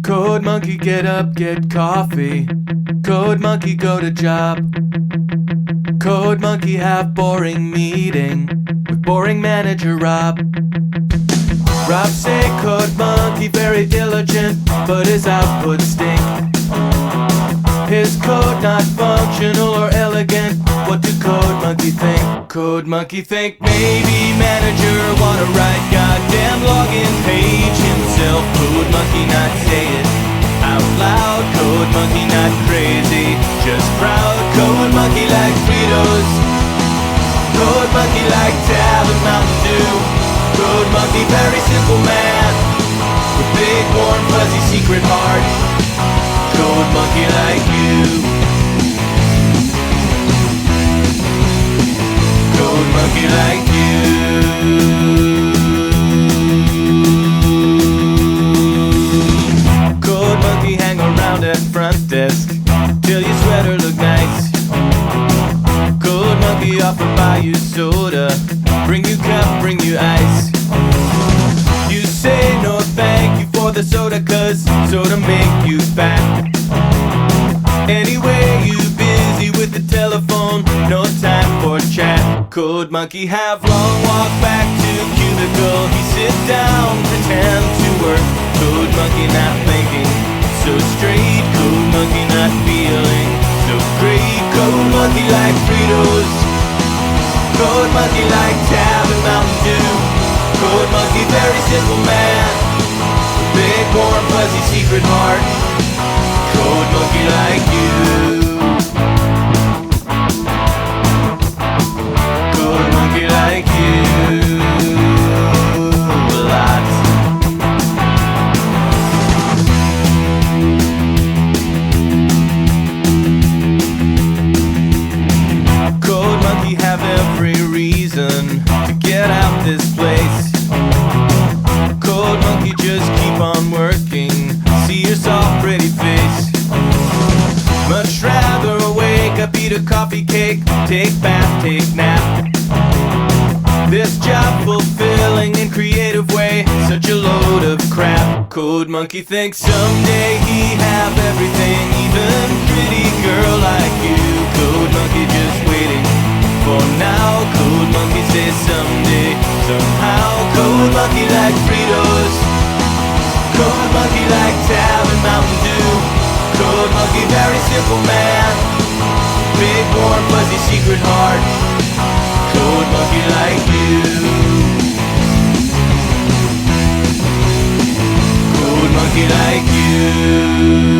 Code monkey, get up, get coffee. Code monkey, go to job. Code monkey, have boring meeting with boring manager Rob. Rob say code monkey very diligent, but his output stink. His code not functional or elegant. What do code monkey think? Code monkey think maybe manager wanna write goddamn login page himself. Code monkey not say it out loud. Code monkey not crazy, just proud. Code monkey like Fritos. Code monkey like Tab and Mountain Dew. Code monkey very simple man with big warm fuzzy secret heart. Code monkey like you. Code monkey like you. Code monkey hang around at front desk till your sweater look nice. Code monkey offer buy you soda, bring you cup, bring you ice. You say no thank you for the soda, cause soda make you fat. Anyway, you busy with the telephone, no time for chat. Code monkey have long walk back to cubicle. He sit down, pretend to work. Code monkey not thinking so straight. Code monkey not feeling so great. Code monkey like Fritos. Code monkey like Tab and Mountain Dew. Code monkey very simple man, big warm fuzzy secret heart. Code monkey like you. Code monkey like you. A lot. Code monkey have every reason to get out this place. Code monkey just keep on working, see your soft pretty face. Much rather wake up, eat a coffee cake, take bath, take nap. This job fulfilling in creative way, such a load of crap. Code monkey thinks someday he have everything, even pretty girl like you. Code monkey just waiting for now. Code monkey says someday, somehow. Code monkey like Fritos. Code monkey like Tab and Mountain Dew. Code monkey very simple man, big warm fuzzy secret heart. Code monkey like you. Code monkey like you.